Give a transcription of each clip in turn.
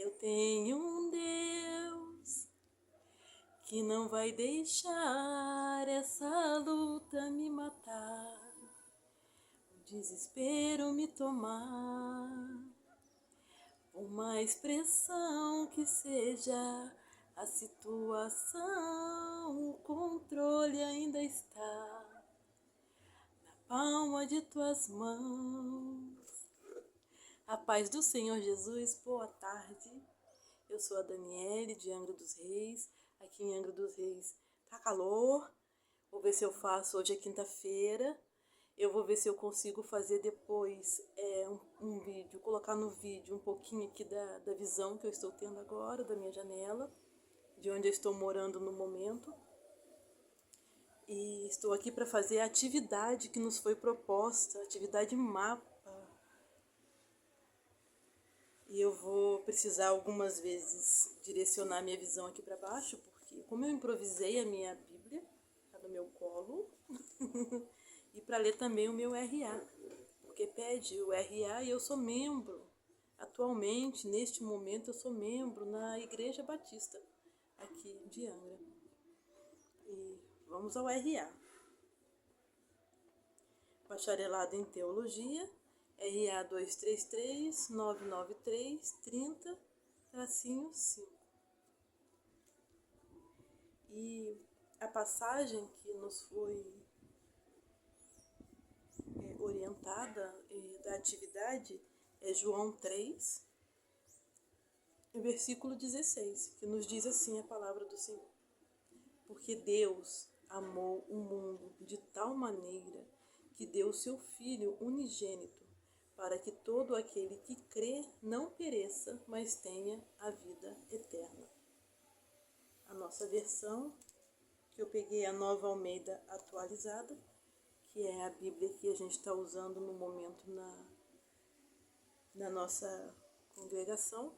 Eu tenho um Deus que não vai deixar essa luta me matar, o desespero me tomar. Por mais pressão que seja a situação, o controle ainda está na palma de tuas mãos. A paz do Senhor Jesus, boa tarde. Eu sou a Daniele de Angra dos Reis. Aqui em Angra dos Reis tá calor. Vou ver se eu faço, hoje é quinta-feira. Eu vou ver se eu consigo fazer depois um vídeo, colocar no vídeo um pouquinho aqui da visão que eu estou tendo agora, da minha janela, de onde eu estou morando no momento. E estou aqui para fazer a atividade que nos foi proposta, a atividade mapa. E eu vou precisar algumas vezes direcionar minha visão aqui para baixo, porque como eu improvisei a minha Bíblia, tá no meu colo, e para ler também o meu RA, porque pede o RA e eu sou membro. Atualmente, neste momento, eu sou membro na Igreja Batista, aqui de Angra. E vamos ao RA. Bacharelado em Teologia, RA 233-993-30-5. E a passagem que nos foi orientada da atividade é João 3, versículo 16, que nos diz assim a palavra do Senhor. Porque Deus amou o mundo de tal maneira que deu o seu Filho unigênito, para que todo aquele que crê não pereça, mas tenha a vida eterna. A nossa versão, que eu peguei a Nova Almeida atualizada, que é a Bíblia que a gente está usando no momento na nossa congregação,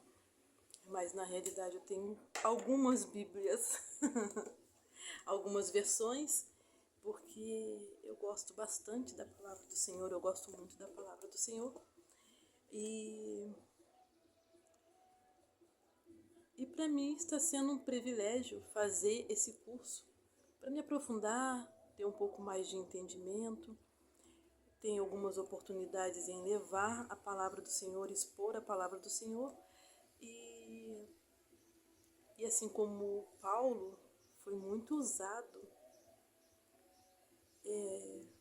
mas na realidade eu tenho algumas Bíblias, algumas versões, porque eu gosto bastante da palavra do Senhor, eu gosto muito da palavra do Senhor. E para mim está sendo um privilégio fazer esse curso, para me aprofundar, ter um pouco mais de entendimento. Tenho algumas oportunidades em levar a palavra do Senhor, expor a palavra do Senhor. E assim como Paulo foi muito usado,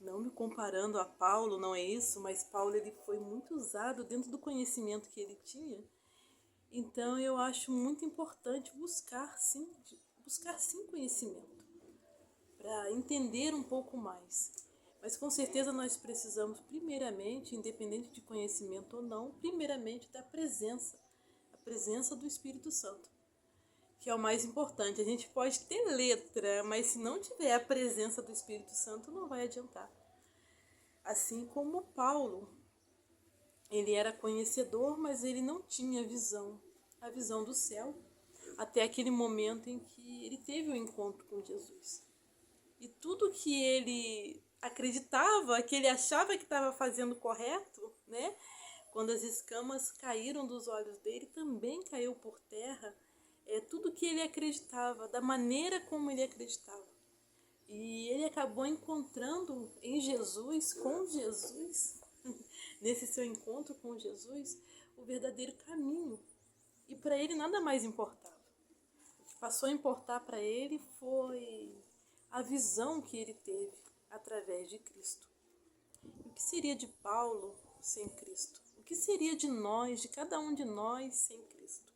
não me comparando a Paulo, não é isso, mas Paulo ele foi muito usado dentro do conhecimento que ele tinha. Então eu acho muito importante buscar sim conhecimento, para entender um pouco mais. Mas com certeza nós precisamos primeiramente, independente de conhecimento ou não, primeiramente da presença, a presença do Espírito Santo, que é o mais importante. A gente pode ter letra, mas se não tiver a presença do Espírito Santo, não vai adiantar. Assim como Paulo, ele era conhecedor, mas ele não tinha a visão do céu, até aquele momento em que ele teve o encontro com Jesus. E tudo que ele acreditava, que ele achava que estava fazendo correto, né? Quando as escamas caíram dos olhos dele, também caiu por terra. Tudo que ele acreditava, da maneira como ele acreditava. E ele acabou encontrando em Jesus, com Jesus, nesse seu encontro com Jesus, o verdadeiro caminho. E para ele nada mais importava. O que passou a importar para ele foi a visão que ele teve através de Cristo. O que seria de Paulo sem Cristo? O que seria de nós, de cada um de nós, sem Cristo?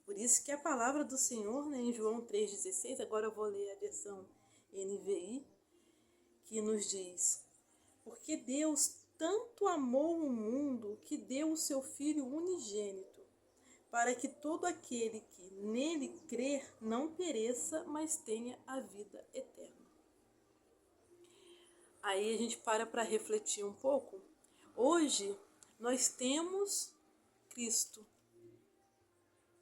Por isso que a palavra do Senhor, né, em João 3,16, agora eu vou ler a versão NVI, que nos diz: porque Deus tanto amou o mundo que deu o seu Filho unigênito, para que todo aquele que nele crer não pereça, mas tenha a vida eterna. Aí a gente para refletir um pouco. Hoje nós temos Cristo.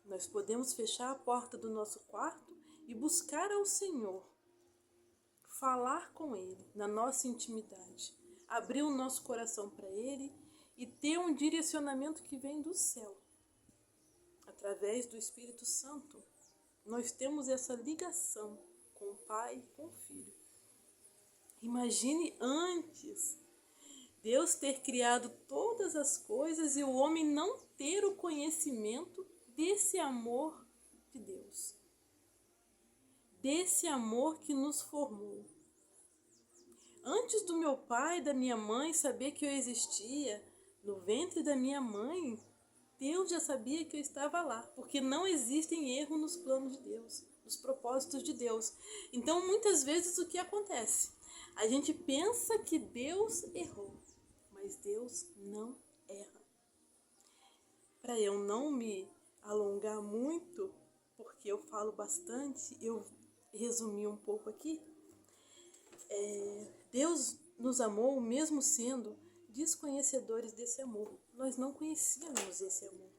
Nós podemos fechar a porta do nosso quarto e buscar ao Senhor, falar com Ele na nossa intimidade, abrir o nosso coração para Ele e ter um direcionamento que vem do céu. através do Espírito Santo, nós temos essa ligação com o Pai e com o Filho. Imagine antes Deus ter criado todas as coisas e o homem não ter o conhecimento desse amor de Deus, desse amor que nos formou. Antes do meu pai e da minha mãe saber que eu existia, no ventre da minha mãe, Deus já sabia que eu estava lá, porque não existem erro nos planos de Deus, nos propósitos de Deus. Então, muitas vezes, o que acontece? A gente pensa que Deus errou, mas Deus não erra. Para eu não me alongar muito, porque eu falo bastante, eu resumi um pouco aqui. Deus nos amou mesmo sendo desconhecedores desse amor. Nós não conhecíamos esse amor.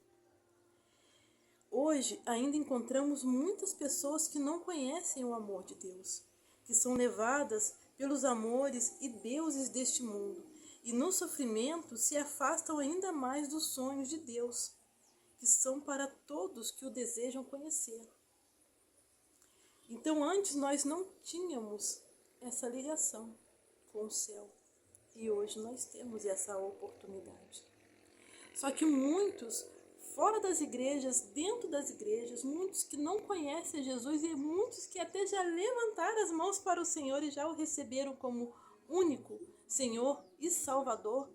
Hoje ainda encontramos muitas pessoas que não conhecem o amor de Deus, que são levadas pelos amores e deuses deste mundo, e no sofrimento se afastam ainda mais dos sonhos de Deus, que são para todos que o desejam conhecer. Então antes nós não tínhamos essa ligação com o céu, e hoje nós temos essa oportunidade. Só que muitos, fora das igrejas, dentro das igrejas, muitos que não conhecem Jesus e muitos que até já levantaram as mãos para o Senhor e já o receberam como único Senhor e Salvador,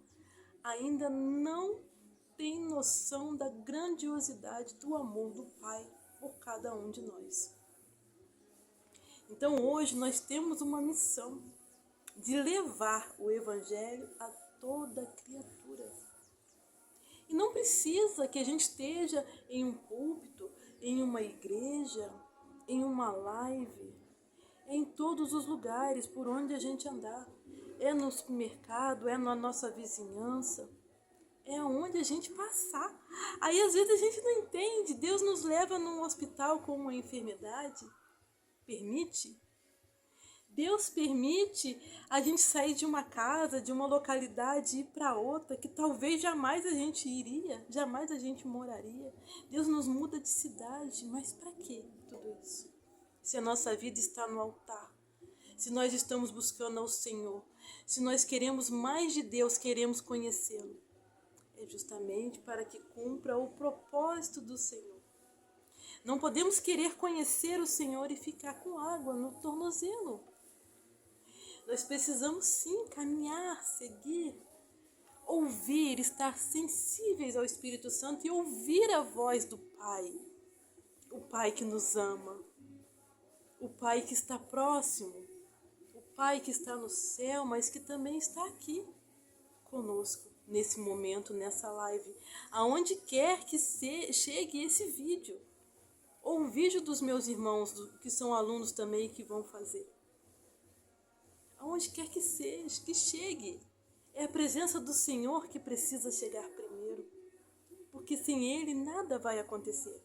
ainda não têm noção da grandiosidade do amor do Pai por cada um de nós. Então hoje nós temos uma missão de levar o Evangelho a toda criatura. E não precisa que a gente esteja em um púlpito, em uma igreja, em uma live, em todos os lugares por onde a gente andar. É no supermercado, é na nossa vizinhança, é onde a gente passar. Aí às vezes a gente não entende, Deus nos leva num hospital com uma enfermidade, permite. Deus permite a gente sair de uma casa, de uma localidade e ir para outra, que talvez jamais a gente iria, jamais a gente moraria. Deus nos muda de cidade, mas para que tudo isso? Se a nossa vida está no altar, se nós estamos buscando ao Senhor, se nós queremos mais de Deus, queremos conhecê-lo, é justamente para que cumpra o propósito do Senhor. Não podemos querer conhecer o Senhor e ficar com água no tornozelo. Nós precisamos sim caminhar, seguir, ouvir, estar sensíveis ao Espírito Santo e ouvir a voz do Pai. O Pai que nos ama, o Pai que está próximo, o Pai que está no céu, mas que também está aqui conosco nesse momento, nessa live, aonde quer que chegue esse vídeo, ou o vídeo dos meus irmãos, que são alunos também, que vão fazer. Aonde quer que seja, que chegue. É a presença do Senhor que precisa chegar primeiro, porque sem Ele nada vai acontecer.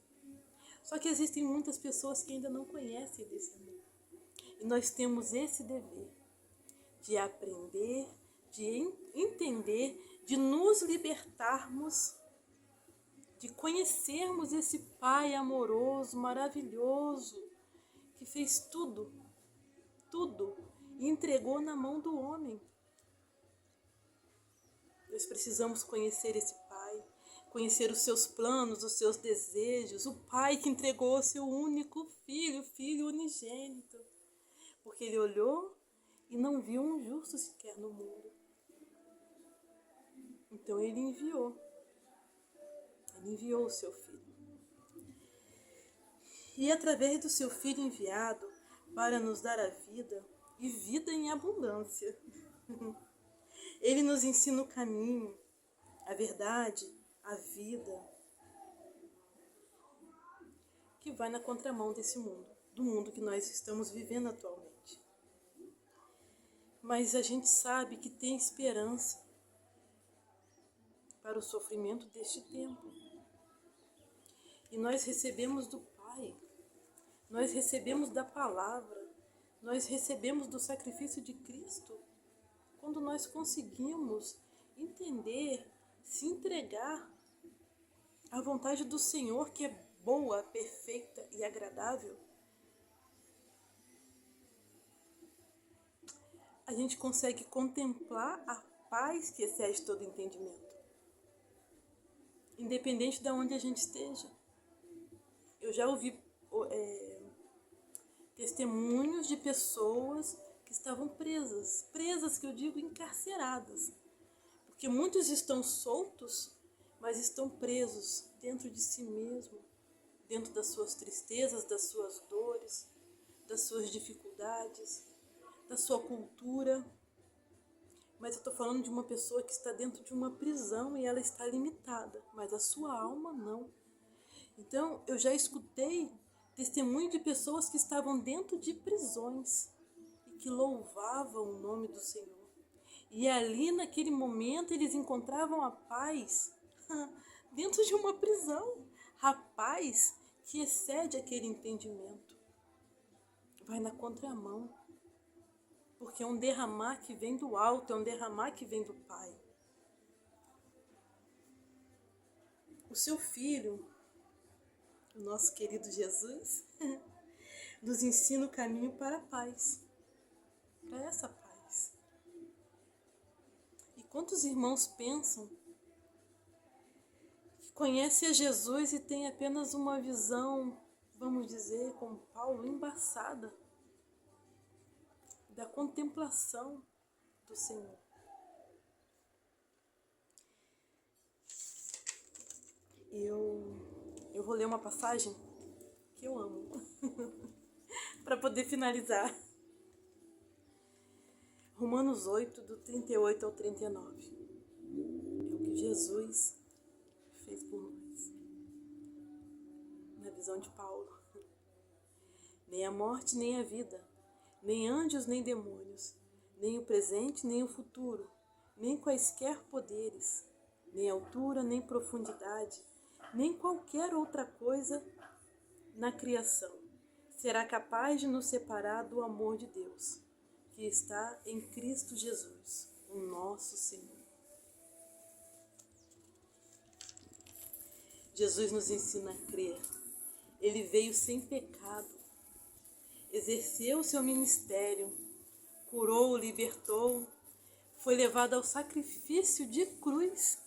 Só que existem muitas pessoas que ainda não conhecem desse amor. E nós temos esse dever de aprender, de entender, de nos libertarmos, de conhecermos esse Pai amoroso, maravilhoso, que fez tudo, e entregou na mão do homem. Nós precisamos conhecer esse Pai, conhecer os seus planos, os seus desejos, o Pai que entregou o seu único filho, filho unigênito, porque Ele olhou e não viu um justo sequer no mundo. Então Ele enviou o seu filho. E através do seu filho enviado para nos dar a vida, e vida em abundância, Ele nos ensina o caminho, a verdade, a vida, que vai na contramão desse mundo, do mundo que nós estamos vivendo atualmente. Mas a gente sabe que tem esperança para o sofrimento deste tempo. E nós recebemos do Pai, nós recebemos da palavra, nós recebemos do sacrifício de Cristo, quando nós conseguimos entender, se entregar a vontade do Senhor, que é boa, perfeita e agradável, a gente consegue contemplar a paz que excede todo entendimento, independente de onde a gente esteja. Eu já ouvi testemunhos de pessoas que estavam presas que eu digo encarceradas, porque muitos estão soltos, mas estão presos dentro de si mesmo, dentro das suas tristezas, das suas dores, das suas dificuldades, da sua cultura. Mas eu estou falando de uma pessoa que está dentro de uma prisão e ela está limitada, mas a sua alma não. Então, eu já escutei testemunho de pessoas que estavam dentro de prisões e que louvavam o nome do Senhor. E ali, naquele momento, eles encontravam a paz dentro de uma prisão. A paz que excede aquele entendimento. Vai na contramão. Porque é um derramar que vem do alto, é um derramar que vem do Pai. O seu Filho, o nosso querido Jesus, nos ensina o caminho para a paz. Para essa paz. E quantos irmãos pensam que conhecem a Jesus e têm apenas uma visão, vamos dizer, como Paulo, embaçada da contemplação do Senhor. Eu vou ler uma passagem que eu amo para poder finalizar. Romanos 8, do 38 ao 39. É o que Jesus fez por nós. Na visão de Paulo. Nem a morte, nem a vida, nem anjos, nem demônios, nem o presente, nem o futuro, nem quaisquer poderes, nem altura, nem profundidade, nem qualquer outra coisa na criação será capaz de nos separar do amor de Deus, que está em Cristo Jesus, o nosso Senhor. Jesus nos ensina a crer. Ele veio sem pecado, exerceu o seu ministério, curou, libertou, foi levado ao sacrifício de cruz,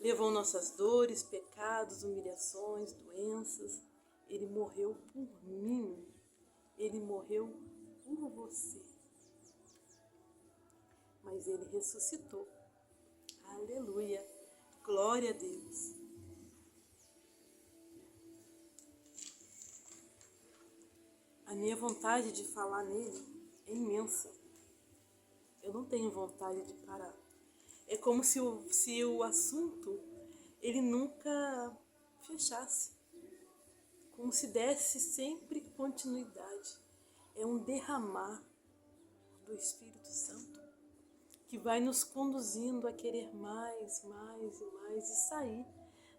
levou nossas dores, pecados, humilhações, doenças. Ele morreu por mim, ele morreu por você. Mas ele ressuscitou. Aleluia, glória a Deus. A minha vontade de falar nele é imensa. Eu não tenho vontade de parar. É como se o assunto ele nunca fechasse. Como se desse sempre continuidade. É um derramar do Espírito Santo que vai nos conduzindo a querer mais, mais e mais e sair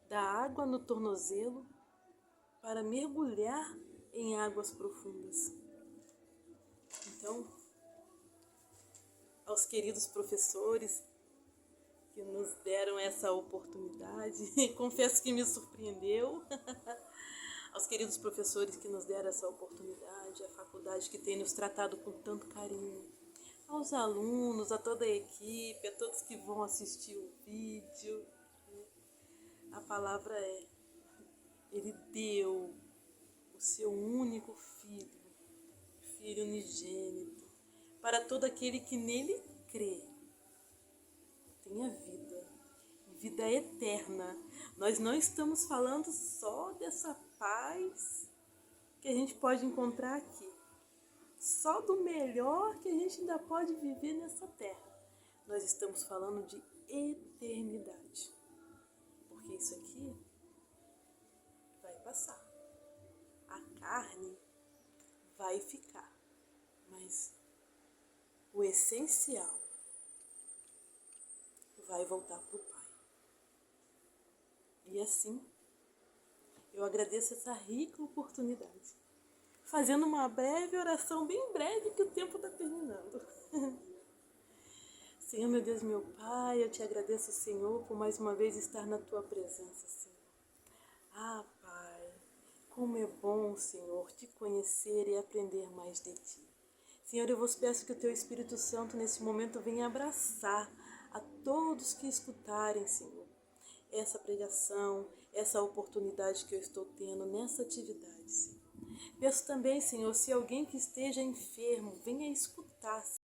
da água no tornozelo para mergulhar em águas profundas. Então, aos queridos professores que nos deram essa oportunidade, confesso que me surpreendeu, aos queridos professores que nos deram essa oportunidade, a faculdade que tem nos tratado com tanto carinho, aos alunos, a toda a equipe, a todos que vão assistir o vídeo. A palavra é, ele deu o seu único filho, filho unigênito, para todo aquele que nele crê. Tenha vida, vida eterna. Nós não estamos falando só dessa paz que a gente pode encontrar aqui, só do melhor que a gente ainda pode viver nessa terra. Nós estamos falando de eternidade, porque isso aqui vai passar. A carne vai ficar, mas o essencial vai voltar para o Pai. E assim, eu agradeço essa rica oportunidade, fazendo uma breve oração, bem breve, que o tempo está terminando. Senhor, meu Deus, meu Pai, eu te agradeço, Senhor, por mais uma vez estar na Tua presença, Senhor. Ah, Pai, como é bom, Senhor, te conhecer e aprender mais de ti. Senhor, eu vos peço que o teu Espírito Santo nesse momento venha abraçar a todos que escutarem, Senhor, essa pregação, essa oportunidade que eu estou tendo nessa atividade, Senhor. Peço também, Senhor, se alguém que esteja enfermo, venha escutar,